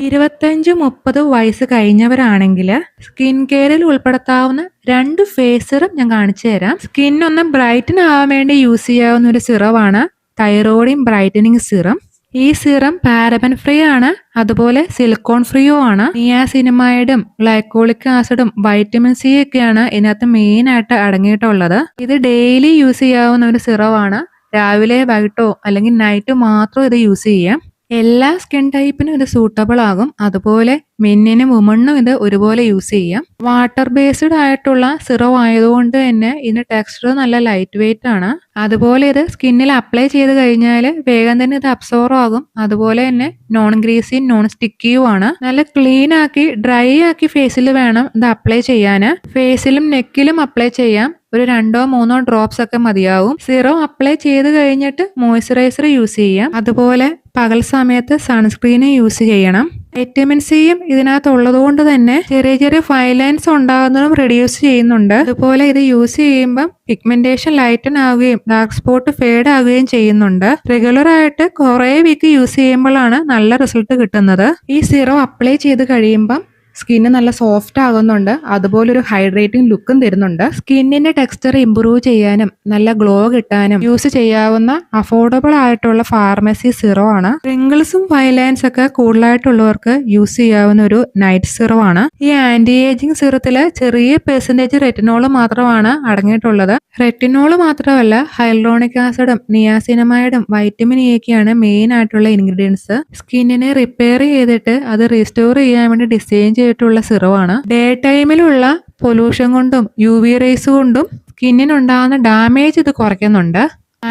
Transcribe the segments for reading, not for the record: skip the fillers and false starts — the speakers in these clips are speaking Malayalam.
25-30 വയസ്സ് കഴിഞ്ഞവരാണെങ്കില് സ്കിൻ കെയറിൽ ഉൾപ്പെടുത്താവുന്ന 2 ഫേസ് സിറം ഞാൻ കാണിച്ചു തരാം. സ്കിൻ ഒന്ന് ബ്രൈറ്റൻ ആവാൻ വേണ്ടി യൂസ് ചെയ്യാവുന്ന ഒരു സിറമാണ് തൈറോയിഡിൻ ബ്രൈറ്റനിങ് സിറം. ഈ സിറം പാരബൻ ഫ്രീ ആണ്, അതുപോലെ സിലിക്കോൺ ഫ്രീയും ആണ്. നിയാസിനമൈഡും ഗ്ലൈക്കോളിക് ആസിഡും വൈറ്റമിൻ സി ഒക്കെയാണ് ഇതിനകത്ത് മെയിൻ ആയിട്ട് അടങ്ങിയിട്ടുള്ളത്. ഇത് ഡെയിലി യൂസ് ചെയ്യാവുന്ന ഒരു സിറമാണ്. രാവിലെ വൈകിട്ടോ അല്ലെങ്കിൽ നൈറ്റ് മാത്രം ഇത് യൂസ് ചെയ്യാം. എല്ലാ സ്കിൻ ടൈപ്പിനും ഇത് സൂട്ടബിൾ ആകും. അതുപോലെ മെന്നിനും വുമണിനും ഇത് ഒരുപോലെ യൂസ് ചെയ്യാം. വാട്ടർ ബേസ്ഡ് ആയിട്ടുള്ള സിറം ആയതുകൊണ്ട് തന്നെ ഇതിന്റെ ടെക്സ്ചർ നല്ല ലൈറ്റ് വെയിറ്റ് ആണ്. അതുപോലെ ഇത് സ്കിന്നിൽ അപ്ലൈ ചെയ്ത് കഴിഞ്ഞാൽ വേഗം തന്നെ ഇത് അബ്സോർവ് ആകും. അതുപോലെ തന്നെ നോൺ ഗ്രീസിയും നോൺ സ്റ്റിക്കിയും ആണ്. നല്ല ക്ലീൻ ആക്കി ഡ്രൈ ആക്കി ഫേസിൽ വേണം ഇത് അപ്ലൈ ചെയ്യാൻ. ഫേസിലും നെക്കിലും അപ്ലൈ ചെയ്യാം. ഒരു 2-3 ഡ്രോപ്സ് ഒക്കെ മതിയാവും. സിറം അപ്ലൈ ചെയ്ത് കഴിഞ്ഞിട്ട് മോയ്സ്ചറൈസർ യൂസ് ചെയ്യാം. അതുപോലെ പകൽ സമയത്ത് സൺസ്ക്രീനും യൂസ് ചെയ്യണം. വൈറ്റമിൻ സിയും ഇതിനകത്ത് ഉള്ളത് കൊണ്ട് തന്നെ ചെറിയ ചെറിയ ഫൈൻ ലൈൻസ് ഉണ്ടാകുന്നതും റെഡ്യൂസ് ചെയ്യുന്നുണ്ട്. അതുപോലെ ഇത് യൂസ് ചെയ്യുമ്പം പിഗ്മെന്റേഷൻ ലൈറ്റൻ ആവുകയും ഡാർക്ക് സ്പോട്ട് ഫേഡ് ആവുകയും ചെയ്യുന്നുണ്ട്. റെഗുലർ ആയിട്ട് കുറേ വീക്ക് യൂസ് ചെയ്യുമ്പോഴാണ് നല്ല റിസൾട്ട് കിട്ടുന്നത്. ഈ സിറം അപ്ലൈ ചെയ്ത് കഴിയുമ്പം സ്കിന്ന് നല്ല സോഫ്റ്റ് ആകുന്നുണ്ട്. അതുപോലെ ഒരു ഹൈഡ്രേറ്റിംഗ് ലുക്കും തരുന്നുണ്ട്. സ്കിന്നിന്റെ ടെക്സ്ചർ ഇംപ്രൂവ് ചെയ്യാനും നല്ല ഗ്ലോ കിട്ടാനും യൂസ് ചെയ്യാവുന്ന അഫോർഡബിൾ ആയിട്ടുള്ള ഫാർമസി സിറം ആണ്. റിങ്കിൾസും ഫൈൻ ലൈൻസ് ഒക്കെ കൂടുതലായിട്ടുള്ളവർക്ക് യൂസ് ചെയ്യാവുന്ന ഒരു നൈറ്റ് സിറം ആണ്. ഈ ആന്റി ഏജിങ് സിറത്തില് ചെറിയ പെർസെന്റേജ് റെറ്റിനോൾ മാത്രമാണ് അടങ്ങിയിട്ടുള്ളത്. റെറ്റിനോൾ മാത്രമല്ല, ഹൈലൂറോണിക് ആസിഡും നിയാസിനമൈഡും വൈറ്റമിൻ എ ഒക്കെയാണ് മെയിൻ ആയിട്ടുള്ള ഇൻഗ്രീഡിയൻസ്. സ്കിന്നിനെ റിപ്പയർ ചെയ്തിട്ട് അത് റീസ്റ്റോർ ചെയ്യാൻ വേണ്ടി ഡിസൈൻ ചെയ്തിട്ടുള്ള സിറമാണ്. ഡേ ടൈമിലുള്ള പൊല്യൂഷൻ കൊണ്ടും UV റേസ് കൊണ്ടും സ്കിന്നിനുണ്ടാകുന്ന ഡാമേജ് ഇത് കുറയ്ക്കുന്നുണ്ട്.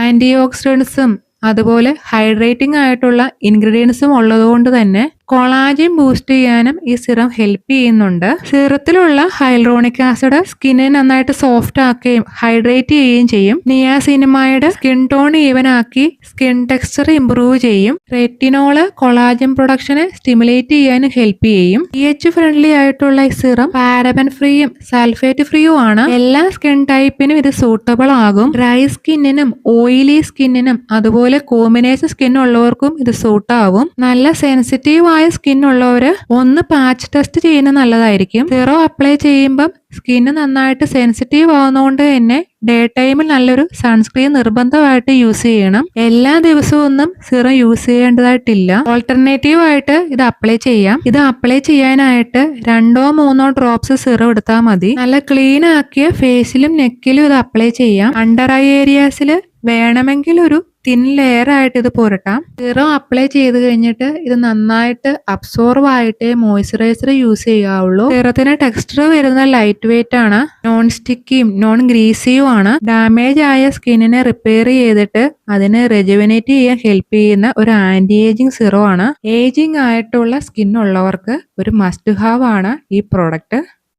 ആന്റി ഓക്സിഡൻസും അതുപോലെ ഹൈഡ്രേറ്റിംഗ് ആയിട്ടുള്ള ഇൻഗ്രീഡിയൻസും ഉള്ളതുകൊണ്ട് തന്നെ കൊളാജൻ ബൂസ്റ്റ് ചെയ്യാനും ഈ സിറം ഹെൽപ്പ് ചെയ്യുന്നുണ്ട്. സിറത്തിലുള്ള ഹൈലൂറോണിക് ആസിഡ് സ്കിന്നിനെ നന്നായിട്ട് സോഫ്റ്റ് ആക്കുകയും ഹൈഡ്രേറ്റ് ചെയ്യുകയും ചെയ്യും. നിയാസിനമൈഡ് സ്കിൻ ടോൺ ഈവൻ ആക്കി സ്കിൻ ടെക്സ്ചർ ഇംപ്രൂവ് ചെയ്യും. റെറ്റിനോള് കൊളാജൻ പ്രൊഡക്ഷനെ സ്റ്റിമുലേറ്റ് ചെയ്യാനും ഹെൽപ്പ് ചെയ്യും. pH ഫ്രണ്ട്ലി ആയിട്ടുള്ള ഈ സിറം പാരബൻ ഫ്രീയും സൾഫേറ്റ് ഫ്രീയും ആണ്. എല്ലാ സ്കിൻ ടൈപ്പിനും ഇത് സൂട്ടബിൾ ആകും. ഡ്രൈ സ്കിന്നിനും ഓയിലി സ്കിന്നിനും അതുപോലെ കോമ്പിനേഷൻ സ്കിൻ ഉള്ളവർക്കും ഇത് സൂട്ട് ആവും. നല്ല സെൻസിറ്റീവ് ആയ സ്കിൻ ഉള്ളവര് ഒന്ന് പാച്ച് ടെസ്റ്റ് ചെയ്യുന്നത് നല്ലതായിരിക്കും. സിറം അപ്ലൈ ചെയ്യുമ്പം സ്കിന്ന് നന്നായിട്ട് സെൻസിറ്റീവ് ആവുന്നതുകൊണ്ട് തന്നെ ഡേ ടൈമിൽ നല്ലൊരു സൺസ്ക്രീൻ നിർബന്ധമായിട്ട് യൂസ് ചെയ്യണം. എല്ലാ ദിവസവും ഒന്നും സിറം യൂസ് ചെയ്യേണ്ടതായിട്ടില്ല. ഓൾട്ടർനേറ്റീവ് ആയിട്ട് ഇത് അപ്ലൈ ചെയ്യാം. ഇത് അപ്ലൈ ചെയ്യാനായിട്ട് 2-3 ഡ്രോപ്സ് സിറം എടുത്താൽ മതി. നല്ല ക്ലീൻ ആക്കിയ ഫേസിലും നെക്കിലും ഇത് അപ്ലൈ ചെയ്യാം. അണ്ടർ ഐ ഏരിയാസിൽ വേണമെങ്കിൽ ഒരു തിൻ ലെയർ ആയിട്ട് ഇത് പുരട്ടാം. സിറം അപ്ലൈ ചെയ്ത് കഴിഞ്ഞിട്ട് ഇത് നന്നായിട്ട് അബ്സോർവ് ആയിട്ടേ മോയ്സ്ചറൈസർ യൂസ് ചെയ്യാവുള്ളൂ. സിറത്തിന് ടെക്സ്ചർ വരുന്ന ലൈറ്റ് വെയിറ്റ് ആണ്. നോൺ സ്റ്റിക്കിയും നോൺ ഗ്രീസിയും ആണ്. ഡാമേജ് ആയ സ്കിന്നിനെ റിപ്പയർ ചെയ്തിട്ട് അതിനെ റെജുവിനേറ്റ് ചെയ്യാൻ ഹെൽപ്പ് ചെയ്യുന്ന ഒരു ആന്റി ഏജിങ് സിറം ആണ്. ഏജിങ് ആയിട്ടുള്ള സ്കിൻ ഉള്ളവർക്ക് ഒരു മസ്റ്റ് ഹാവ് ആണ് ഈ പ്രോഡക്റ്റ്.